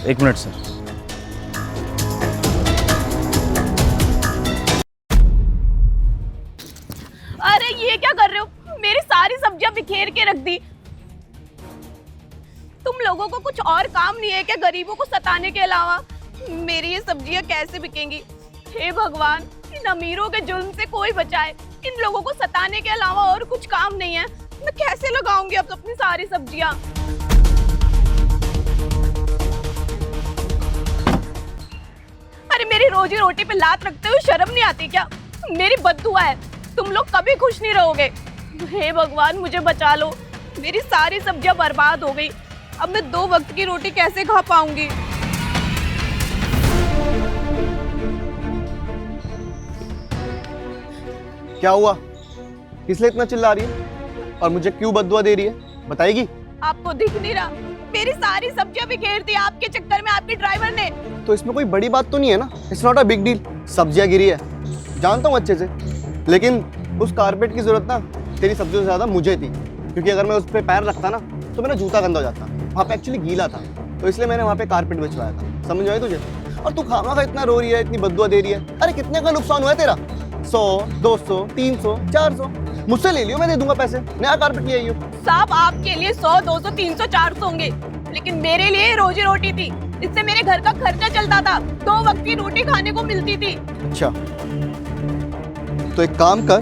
एक minute sir. अरे ये क्या कर रहे हो? मेरी सारी सब्जियां बिखेर के रख दी। तुम लोगों को कुछ और काम नहीं है क्या गरीबों को सताने के अलावा? मेरी ये सब्जियां कैसे बिकेंगी? हे भगवान, इन अमीरों के जुल्म से कोई बचाए। इन लोगों को सताने के अलावा और कुछ काम नहीं है। मैं कैसे लगाऊंगी अब अपनी सारी सब्जियां? अरे मेरी रोजी रोटी पे लात रखते हुए शर्म नहीं आती क्या? मेरी बद्दुआ है, तुम लोग कभी खुश नहीं रहोगे। हे भगवान, मुझे बचा लो। मेरी सारी सब्जियां बर्बाद हो गई। अब मैं 2 वक्त की रोटी कैसे खा पाऊंगी? क्या हुआ? किस लिए इतना चिल्ला रही है और मुझे क्यों बद्दुआ दे रही है? बताएगी? आपको दिख नहीं रहा? मेरी सारी सब्जियां बिखेर दी आपके चक्कर में आपके ड्राइवर ने। तो इसमें कोई बड़ी बात तो नहीं है ना? It's not a big deal. सब्जियां गिरी है, जानता हूँ अच्छे से, लेकिन उस कारपेट की जरूरत ना तेरी सब्जियों से ज्यादा मुझे थी, क्योंकि अगर मैं उस पर पैर रखता ना तो मेरा जूता गंदा हो जाता। वहाँ पे एक्चुअली गीला था, तो इसलिए मैंने वहाँ पे कारपेट बिछवाया था। समझ आई तुझे? और तू खामा इतना रो रही है, इतनी बद्दुआ दे रही है। अरे कितने का नुकसान हुआ है तेरा? 100, 200, 300, 400 मुझसे ले लियो, मैं दे दूंगा पैसे। नया कारपेट ले आई हो। साहब, आपके लिए 100, 200, 300, 400 होंगे, लेकिन मेरे लिए रोजी रोटी थी। इससे मेरे घर का खर्चा चलता था, 2 वक्त की रोटी खाने को मिलती थी। अच्छा, तो एक काम कर,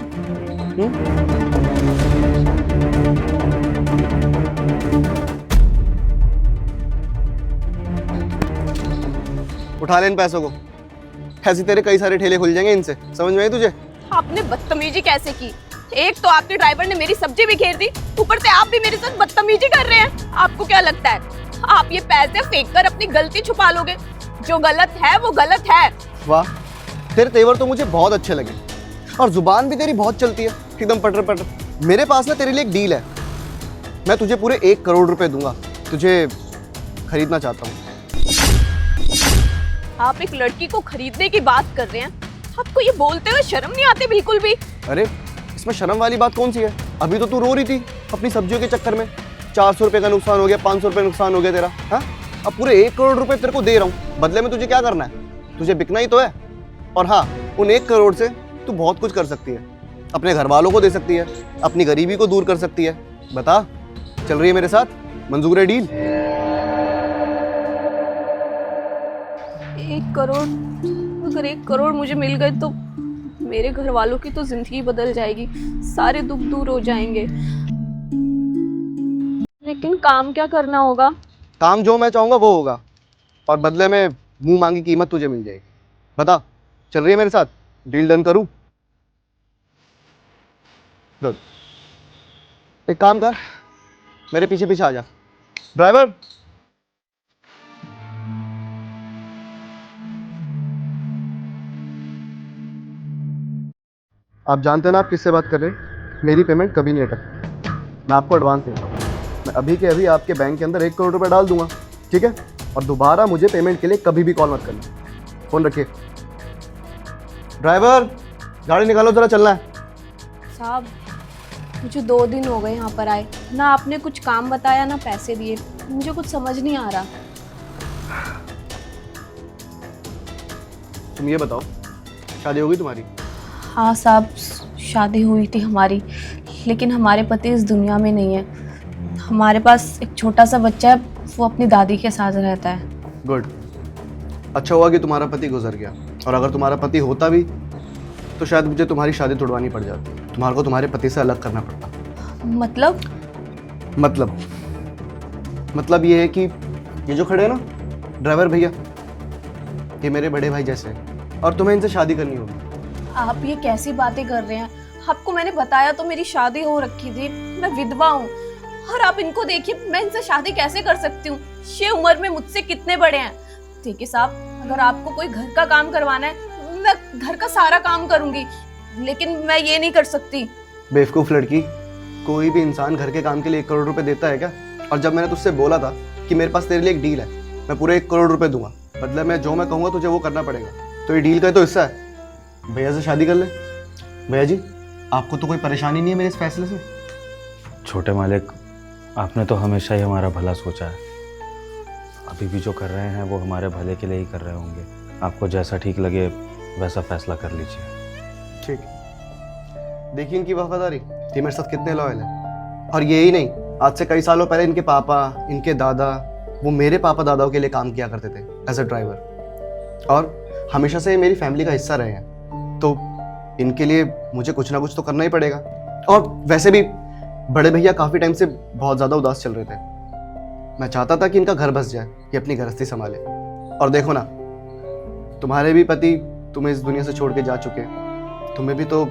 उठा ले इन पैसों को। ऐसे तेरे कई सारे ठेले खुल जाएंगे इनसे। समझ में आई तुझे? आपने बदतमीजी कैसे की? एक तो आपके ड्राइवर ने मेरी सब्जी बिखेर दी, ऊपर से आप भी मेरे साथ बदतमीजी कर रहे हैं। आपको क्या लगता है आप ये पैसे फेंक कर अपनी गलती छुपा लोगे? जो गलत है वो गलत है। वाह, तेरे तेवर तो मुझे बहुत अच्छे लगे, और जुबान भी तेरी बहुत चलती है, एकदम पटर पटर। मेरे पास ना तेरे लिए एक डील है। मैं तुझे पूरे 1 करोड़ रुपए दूंगा। तुझे खरीदना चाहता हूँ। आप एक लड़की को खरीदने की बात कर रहे हैं? आपको ये बोलते हुए शर्म नहीं आती बिल्कुल भी? अरे इसमें शर्म वाली बात कौन सी है? अभी तो तू रो रही थी अपनी सब्जियों के चक्कर में। 400 रुपए का नुकसान हो गया, 500 रुपए नुकसान हो गया तेरा। हाँ, अब पूरे 1 करोड़ रुपए तेरे को दे रहा हूँ। बदले में तुझे क्या करना है? तुझे बिकना ही तो है। और हाँ, उन 1 करोड़ से तू बहुत कुछ कर सकती है। अपने घर वालों को दे सकती है, अपनी गरीबी को दूर कर सकती है। बता, चल रही है मेरे साथ? मंजूर है डील? 1 करोड़? अगर 1 करोड़ मुझे मिल गए तो मेरे घर वालों की तो जिंदगी बदल जाएगी, सारे दुख दूर हो जाएंगे। लेकिन काम क्या करना होगा? काम जो मैं चाहूंगा वो होगा, और बदले में मुंह मांगी कीमत तुझे मिल जाएगी। बता, चल रही है मेरे साथ? डील डन करूं? गुड। एक काम कर, मेरे पीछे पीछे आ जा। ड्राइवर, आप जानते हैं ना आप किससे बात कर रहे हैं? मेरी पेमेंट कभी नहीं अटकती। मैं आपको एडवांस देता हूँ। मैं अभी के अभी आपके बैंक के अंदर 1 करोड़ रुपए डाल दूंगा, ठीक है? और दोबारा मुझे पेमेंट के लिए कभी भी कॉल मत करना। फोन रखिए। ड्राइवर, गाड़ी निकालो, जरा चलना है। साहब, मुझे 2 दिन हो गए यहाँ पर आए, ना आपने कुछ काम बताया ना पैसे दिए। मुझे कुछ समझ नहीं आ रहा। तुम ये बताओ, शादी होगी तुम्हारी? हाँ साहब, शादी हुई थी हमारी, लेकिन हमारे पति इस दुनिया में नहीं है। हमारे पास एक छोटा सा बच्चा है, वो अपनी दादी के साथ रहता है। गुड। अच्छा हुआ कि तुम्हारा पति गुजर गया, और अगर तुम्हारा पति होता भी तो शायद मुझे तुम्हारी शादी तोड़वानी पड़ जाती। तुम्हारे को तुम्हारे पति से अलग करना पड़ता। मतलब ये है कि ये जो खड़े हैं ना ड्राइवर भैया, ये मेरे बड़े भाई जैसे हैं, और तुम्हें इनसे शादी करनी होगी। आप ये कैसी बातें कर रहे हैं? आपको मैंने बताया तो मेरी शादी हो रखी थी, मैं विधवा हूँ। और आप इनको देखिए, मैं इनसे शादी कैसे कर सकती हूँ? ये उम्र में मुझसे कितने बड़े हैं। देखिए साहब, अगर आपको कोई घर का काम करवाना है, मैं घर का सारा काम करूंगी, लेकिन मैं ये नहीं कर सकती। बेवकूफ लड़की, कोई भी इंसान घर के काम के लिए 1 करोड़ रुपए देता है क्या? और जब मैंने तुझसे बोला था कि मेरे पास तेरे लिए एक डील है, मैं पूरे 1 करोड़ रुपए दूंगा, बदले में जो मैं कहूँगा तुझे वो करना पड़ेगा। तो ये डील का तो हिस्सा है। भैया से शादी कर ले। भैया जी, आपको तो कोई परेशानी नहीं है मेरे इस फैसले से? छोटे मालिक, आपने तो हमेशा ही हमारा भला सोचा है। अभी भी जो कर रहे हैं वो हमारे भले के लिए ही कर रहे होंगे। आपको जैसा ठीक लगे वैसा फैसला कर लीजिए। ठीक, देखिए इनकी वफादारी, ये मेरे साथ कितने लॉयल है। और यही नहीं, आज से कई सालों पहले इनके पापा, इनके दादा, वो मेरे पापा दादाओं के लिए काम किया करते थे एज अ ड्राइवर, और हमेशा से ये मेरी फैमिली का हिस्सा रहे हैं। तो इनके लिए मुझे कुछ ना कुछ तो करना ही पड़ेगा। और वैसे भी बड़े भैया काफ़ी टाइम से बहुत ज़्यादा उदास चल रहे थे। मैं चाहता था कि इनका घर बस जाए, ये अपनी गृहस्थी संभाले। और देखो ना, तुम्हारे भी पति तुम्हें इस दुनिया से छोड़ के जा चुके हैं, तुम्हें भी तो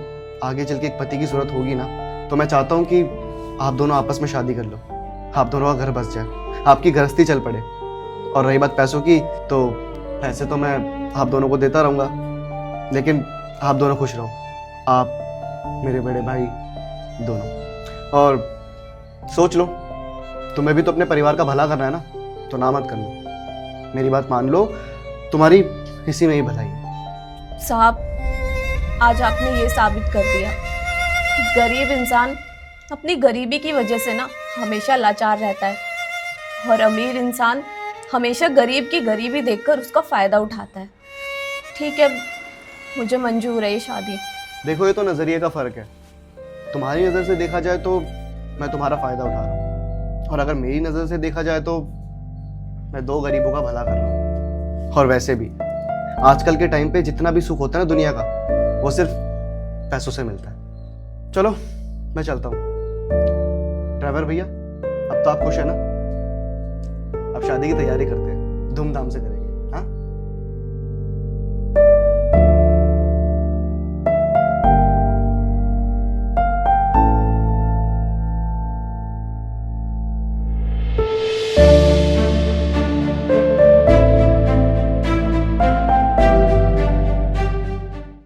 आगे चल के एक पति की जरूरत होगी ना। तो मैं चाहता हूँ कि आप दोनों आपस में शादी कर लो, आप दोनों का घर बस जाए, आपकी गृहस्थी चल पड़े। और रही बात पैसों की, तो पैसे तो मैं आप दोनों को देता रहूँगा, लेकिन आप दोनों खुश रहो, आप मेरे बड़े भाई दोनों। और सोच लो, तुम्हें भी तो अपने परिवार का भला करना है ना, तो ना मत करना, मेरी बात मान लो, तुम्हारी इसी में ही भलाई है। साहब, आज आपने ये साबित कर दिया कि गरीब इंसान अपनी गरीबी की वजह से ना हमेशा लाचार रहता है, और अमीर इंसान हमेशा गरीब की गरीबी देखकर उसका फ़ायदा उठाता है। ठीक है, मुझे मंजूर है ये शादी। देखो, ये तो नज़रिए का फ़र्क है। तुम्हारी नज़र से देखा जाए तो मैं तुम्हारा फ़ायदा उठा रहा हूँ, और अगर मेरी नज़र से देखा जाए तो मैं दो गरीबों का भला कर रहा हूँ। और वैसे भी आजकल के टाइम पे जितना भी सुख होता है ना दुनिया का, वो सिर्फ पैसों से मिलता है। चलो मैं चलता हूँ। ड्राइवर भैया, अब तो आप खुश है ना? अब शादी की तैयारी करते हैं, धूमधाम से करें।